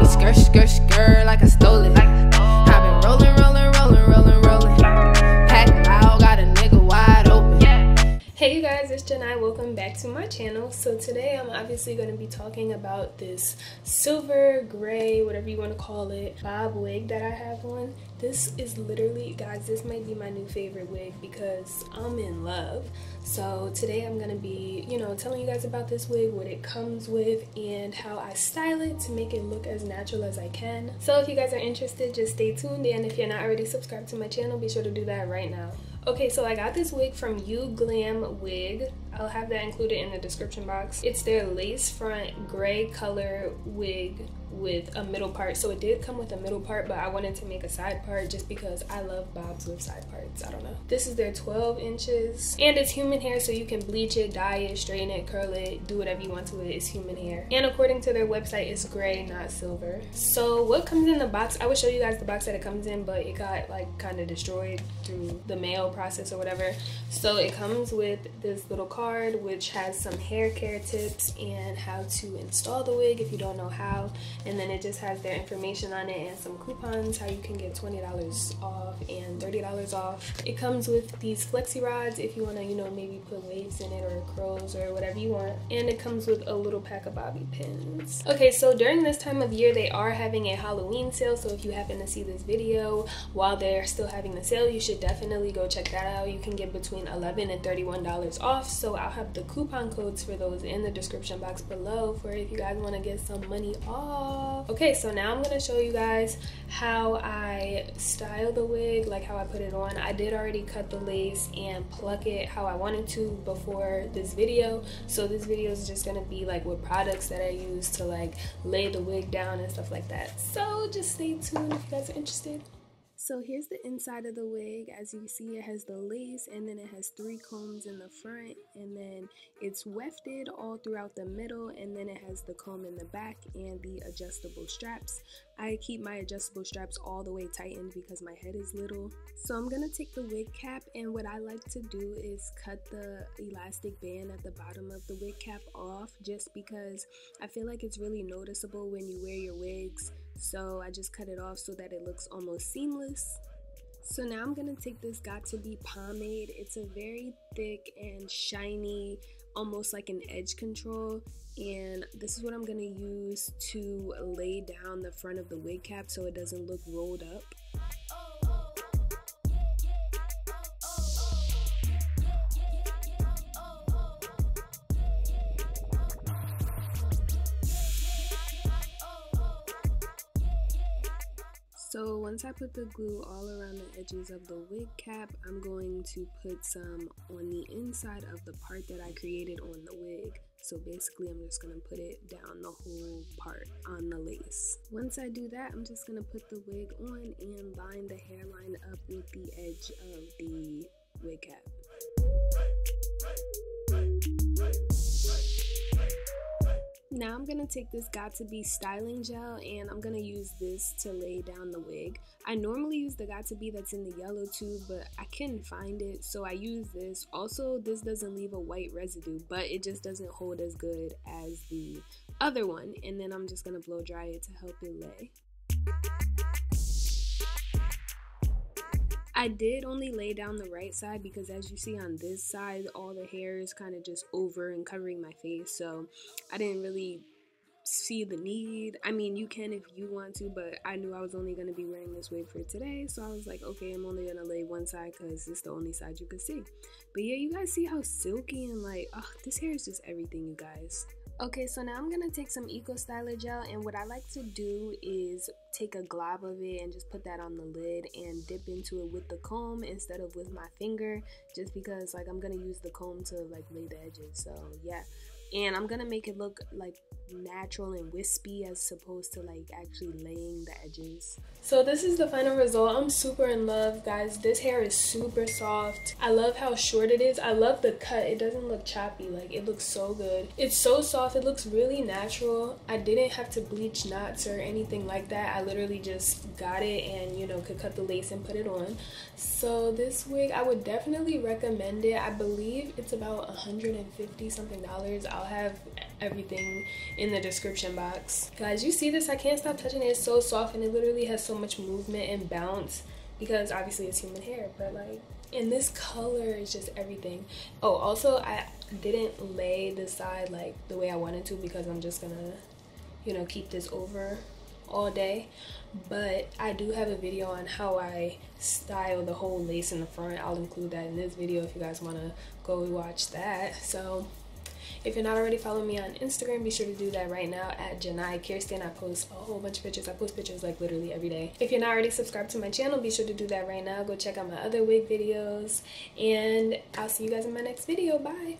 me skirt, skirt, skirt like I stole it. I've been rolling, rolling, rolling, rolling, rolling. Pack loud, got a nigga wide open. Hey you guys, it's Janai. Welcome back to my channel. So today I'm obviously going to be talking about this silver, gray, whatever you want to call it, bob wig that I have on. This is literally, guys, this might be my new favorite wig because I'm in love. So today I'm going to be, telling you guys about this wig, what it comes with, and how I style it to make it look as natural as I can. So if you guys are interested, just stay tuned, and if you're not already subscribed to my channel, be sure to do that right now. Okay, so I got this wig from UGlam Wig. I'll have that included in the description box. It's their lace front gray color wig with a middle part. So it did come with a middle part, but I wanted to make a side part just because I love bobs with side parts. I don't know. This is their 12 inches and it's human hair, so you can bleach it, dye it, straighten it, curl it, do whatever you want to it. It's human hair. And according to their website, it's gray, not silver. So what comes in the box, I will show you guys the box that it comes in, but it got like kind of destroyed through the mail process or whatever. So it comes with this little card which has some hair care tips and how to install the wig if you don't know how. And then it just has their information on it and some coupons, how you can get $20 off and $30 off. It comes with these flexi rods if you want to, maybe put waves in it or curls or whatever you want. And it comes with a little pack of bobby pins. Okay, so during this time of year, they are having a Halloween sale. So if you happen to see this video while they're still having the sale, you should definitely go check that out. You can get between $11 and $31 off. So I'll have the coupon codes for those in the description box below for if you guys want to get some money off. Okay, so now I'm going to show you guys how I style the wig, like how I put it on. I did already cut the lace and pluck it how I wanted to before this video. So this video is just going to be like with products that I use to like lay the wig down and stuff like that. So just stay tuned if you guys are interested. So here's the inside of the wig. As you can see, it has the lace and then it has 3 combs in the front, and then it's wefted all throughout the middle, and then it has the comb in the back and the adjustable straps. I keep my adjustable straps all the way tightened because my head is little. So I'm gonna take the wig cap, and what I like to do is cut the elastic band at the bottom of the wig cap off, just because I feel like it's really noticeable when you wear your wigs. So I just cut it off so that it looks almost seamless. So now I'm gonna take this Got To Be pomade. It's a very thick and shiny, almost like an edge control, and this is what I'm gonna use to lay down the front of the wig cap so it doesn't look rolled up. So once I put the glue all around the edges of the wig cap, I'm going to put some on the inside of the part that I created on the wig. So basically I'm just going to put it down the whole part on the lace. Once I do that, I'm just going to put the wig on and line the hairline up with the edge of the wig cap. Now I'm going to take this Got To Be styling gel, and I'm going to use this to lay down the wig. I normally use the Got To Be that's in the yellow tube, but I couldn't find it, so I use this. Also, this doesn't leave a white residue, but it just doesn't hold as good as the other one. And then I'm just going to blow dry it to help it lay. I did only lay down the right side because as you see on this side, all the hair is kind of just over and covering my face, so I didn't really see the need. I mean, you can if you want to, but I knew I was only going to be wearing this wig for today, so I was like, okay, I'm only going to lay one side because it's the only side you could see. But yeah, you guys see how silky and like, oh, this hair is just everything, you guys. Okay, so now I'm going to take some Eco Styler gel, and what I like to do is take a glob of it and just put that on the lid and dip into it with the comb instead of with my finger, just because like I'm going to use the comb to like lay the edges. So yeah, and I'm gonna make it look like natural and wispy as opposed to like actually laying the edges. So this is the final result. I'm super in love, guys. This hair is super soft. I love how short it is. I love the cut. It doesn't look choppy. Like, it looks so good. It's so soft. It looks really natural. I didn't have to bleach knots or anything like that. I literally just got it and, you know, could cut the lace and put it on. So this wig, I would definitely recommend it. I believe it's about $150 something. I'll have everything in the description box. Guys, you see this? I can't stop touching it. It's so soft and it literally has so much movement and bounce because obviously it's human hair, but like, and this color is just everything. Oh, also I didn't lay this side like the way I wanted to because I'm just gonna, you know, keep this over all day. But I do have a video on how I style the whole lace in the front. I'll include that in this video if you guys want to go watch that. So if you're not already following me on Instagram, be sure to do that right now at Janai Kirsten. I post a whole bunch of pictures. I post pictures like literally every day. If you're not already subscribed to my channel, be sure to do that right now. Go check out my other wig videos, and I'll see you guys in my next video. Bye.